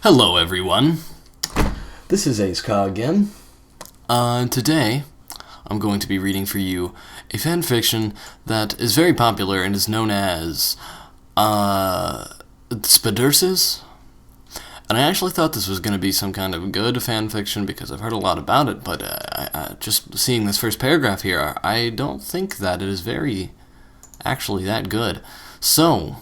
Hello, everyone. This is Ace Ka again. Today, I'm going to be reading for you a fanfiction that is very popular and is known as, Spidurses. And I actually thought this was going to be some kind of good fanfiction because I've heard a lot about it, but just seeing this first paragraph here, I don't think that it is actually that good. So,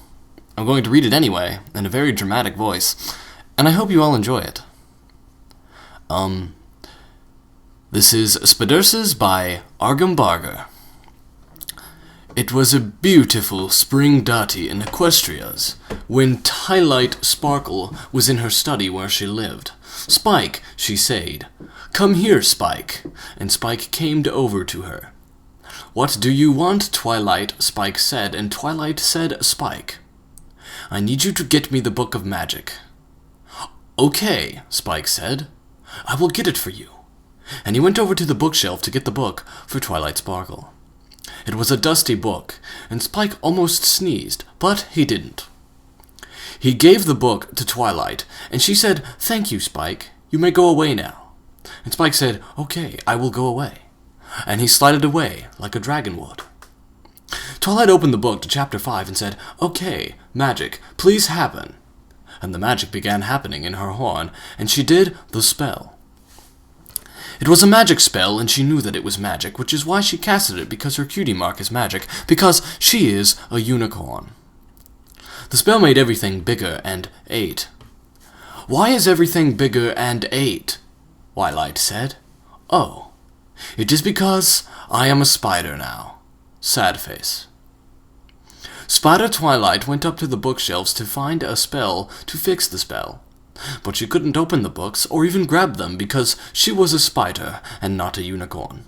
I'm going to read it anyway, in a very dramatic voice, and I hope you all enjoy it. This is Spidurses by Argambarger. It was a beautiful spring dati in Equestria's, when Twilight Sparkle was in her study where she lived. "Spike," she said. "Come here, Spike." And Spike came over to her. "What do you want, Twilight?" Spike said, and Twilight said, "Spike, I need you to get me the Book of Magic." "Okay," Spike said. "I will get it for you." And he went over to the bookshelf to get the book for Twilight Sparkle. It was a dusty book, and Spike almost sneezed, but he didn't. He gave the book to Twilight, and she said, "Thank you, Spike. You may go away now." And Spike said, "Okay, I will go away." And he slided away like a dragon would. Twilight opened the book to chapter 5 and said, "Okay, magic, please happen." And the magic began happening in her horn, and she did the spell. It was a magic spell, and she knew that it was magic, which is why she casted it, because her cutie mark is magic, because she is a unicorn. The spell made everything bigger and ate. "Why is everything bigger and ate?" Twilight said. "Oh, it is because I am a spider now." Sad face. Spider Twilight went up to the bookshelves to find a spell to fix the spell. But she couldn't open the books or even grab them because she was a spider and not a unicorn.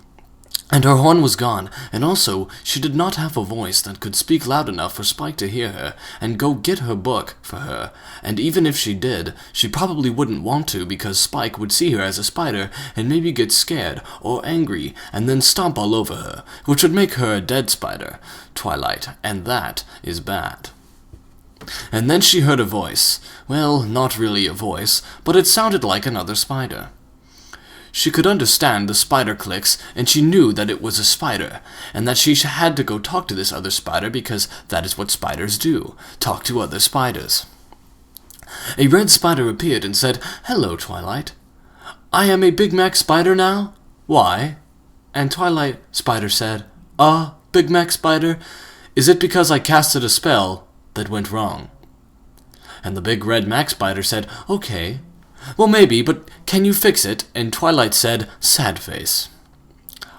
And her horn was gone, and also she did not have a voice that could speak loud enough for Spike to hear her and go get her book for her, and even if she did, she probably wouldn't want to because Spike would see her as a spider and maybe get scared or angry and then stomp all over her, which would make her a dead spider, Twilight, and that is bad. And then she heard a voice. Well, not really a voice, but it sounded like another spider. She could understand the spider clicks, and she knew that it was a spider, and that she had to go talk to this other spider because that is what spiders do, talk to other spiders. A red spider appeared and said, "Hello, Twilight. I am a Big Mac spider now? Why?" And Twilight Spider said, Big Mac spider, is it because I casted a spell that went wrong?" And the big red Mac spider said, "Okay. Well, maybe, but can you fix it?" And Twilight said, sad face.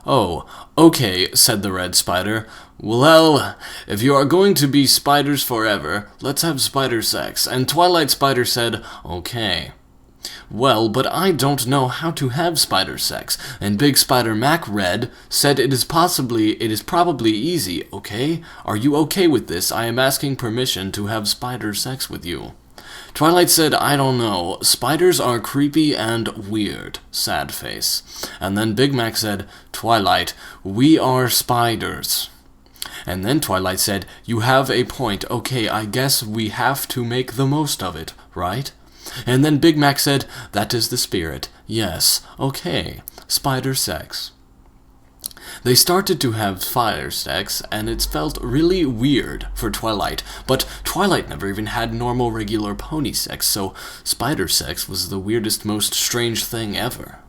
"Oh, okay," said the red spider. "Well, if you are going to be spiders forever, let's have spider sex." And Twilight Spider said, "Okay." "Well, but I don't know how to have spider sex." And Big Spider Mac Red said, it is probably easy, okay? Are you okay with this? I am asking permission to have spider sex with you." Twilight said, "I don't know. Spiders are creepy and weird." Sad face. And then Big Mac said, "Twilight, we are spiders." And then Twilight said, "You have a point. Okay, I guess we have to make the most of it, right?" And then Big Mac said, "That is the spirit. Yes, okay, spider sex." They started to have fire sex, and it felt really weird for Twilight, but Twilight never even had normal regular pony sex, so spider sex was the weirdest, most strange thing ever.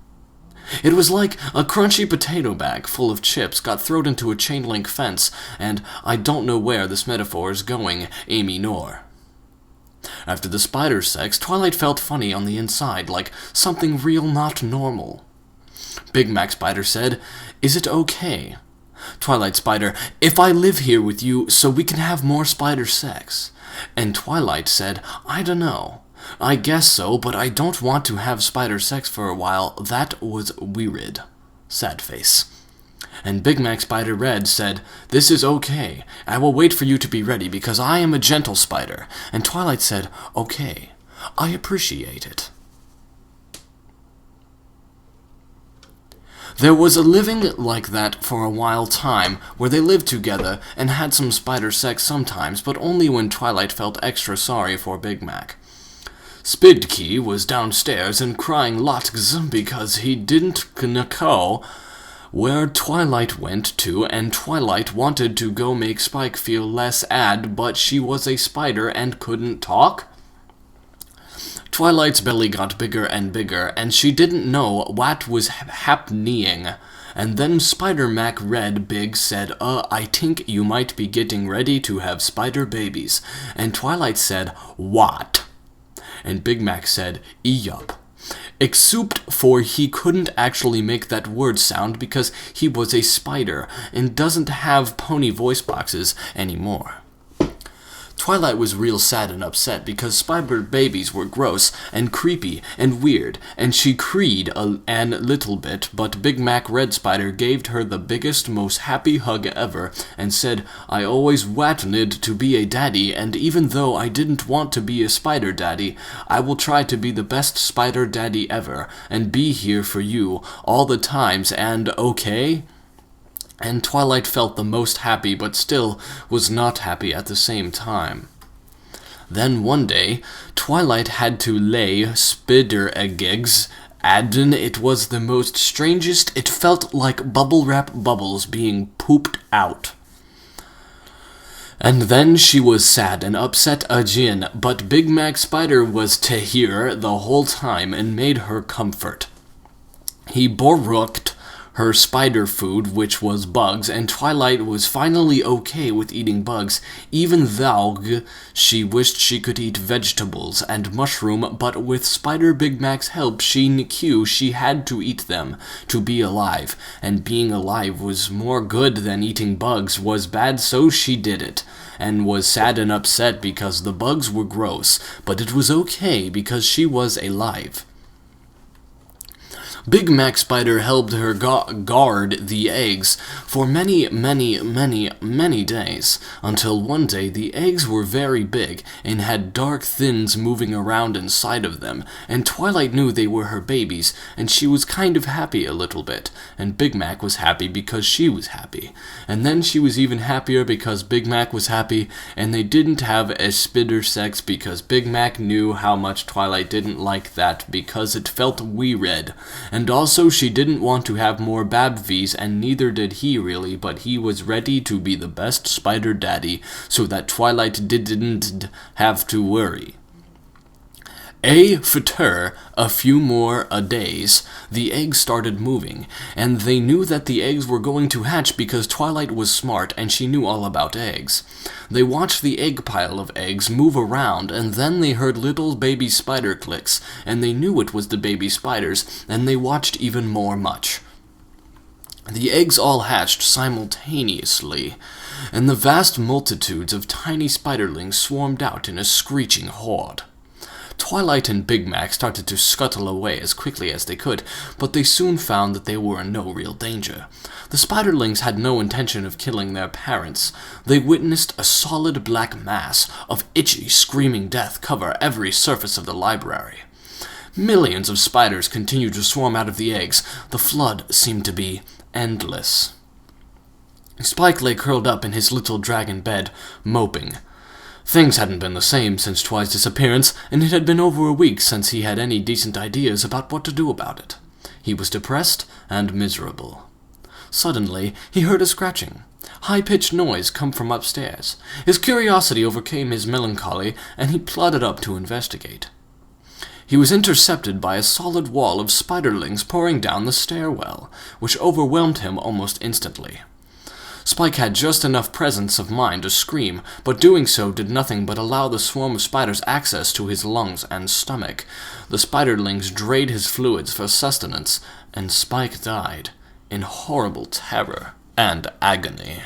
It was like a crunchy potato bag full of chips got thrown into a chain-link fence, and I don't know where this metaphor is going, Amy nor. After the spider sex, Twilight felt funny on the inside, like something real not normal. Big Mac Spider said, "Is it okay?" Twilight Spider, "If I live here with you so we can have more spider sex." And Twilight said, "I dunno. I guess so, but I don't want to have spider sex for a while. That was weird." Sad face. And Big Mac Spider Red said, "This is okay. I will wait for you to be ready because I am a gentle spider." And Twilight said, "Okay. I appreciate it." There was a living like that for a while time, where they lived together and had some spider sex sometimes, but only when Twilight felt extra sorry for Big Mac. Spidkey was downstairs and crying lots because he didn't know where Twilight went to, and Twilight wanted to go make Spike feel less ad, but she was a spider and couldn't talk. Twilight's belly got bigger and bigger, and she didn't know what was happening. And then Spider Mac Red Big said, I think you might be getting ready to have spider babies. And Twilight said, what? And Big Mac said, yup. Except for he couldn't actually make that word sound because he was a spider and doesn't have pony voice boxes anymore. Twilight was real sad and upset because spider babies were gross and creepy and weird, and she cried a little bit, but Big Mac Red Spider gave her the biggest, most happy hug ever and said, I always wanted to be a daddy, and even though I didn't want to be a spider daddy, I will try to be the best spider daddy ever and be here for you all the times, and okay? And Twilight felt the most happy, but still was not happy at the same time. Then one day, Twilight had to lay spider eggs, and it was the most strangest. It felt like bubble wrap bubbles being pooped out. And then she was sad and upset again, but Big Mac Spider was to hear the whole time and made her comfort. He boroked her spider food, which was bugs, and Twilight was finally okay with eating bugs, even though she wished she could eat vegetables and mushroom, but with Spider Big Mac's help, she knew she had to eat them to be alive, and being alive was more good than eating bugs was bad, so she did it, and was sad and upset because the bugs were gross, but it was okay because she was alive. Big Mac Spider helped her guard the eggs for many days, until one day the eggs were very big and had dark things moving around inside of them, and Twilight knew they were her babies, and she was kind of happy a little bit, and Big Mac was happy because she was happy, and then she was even happier because Big Mac was happy, and they didn't have a spider sex because Big Mac knew how much Twilight didn't like that because it felt weird. And also she didn't want to have more babvies, and neither did he really, but he was ready to be the best spider daddy so that Twilight didn't have to worry. After a few more days, the eggs started moving, and they knew that the eggs were going to hatch because Twilight was smart and she knew all about eggs. They watched the egg pile of eggs move around, and then they heard little baby spider clicks, and they knew it was the baby spiders, and they watched even more much. The eggs all hatched simultaneously, and the vast multitudes of tiny spiderlings swarmed out in a screeching horde. Twilight and Big Mac started to scuttle away as quickly as they could, but they soon found that they were in no real danger. The spiderlings had no intention of killing their parents. They witnessed a solid black mass of itchy, screaming death cover every surface of the library. Millions of spiders continued to swarm out of the eggs. The flood seemed to be endless. Spike lay curled up in his little dragon bed, moping. Things hadn't been the same since Twi's disappearance, and it had been over a week since he had any decent ideas about what to do about it. He was depressed and miserable. Suddenly, he heard a scratching, high-pitched noise come from upstairs. His curiosity overcame his melancholy, and he plodded up to investigate. He was intercepted by a solid wall of spiderlings pouring down the stairwell, which overwhelmed him almost instantly. Spike had just enough presence of mind to scream, but doing so did nothing but allow the swarm of spiders access to his lungs and stomach. The spiderlings drained his fluids for sustenance, and Spike died in horrible terror and agony.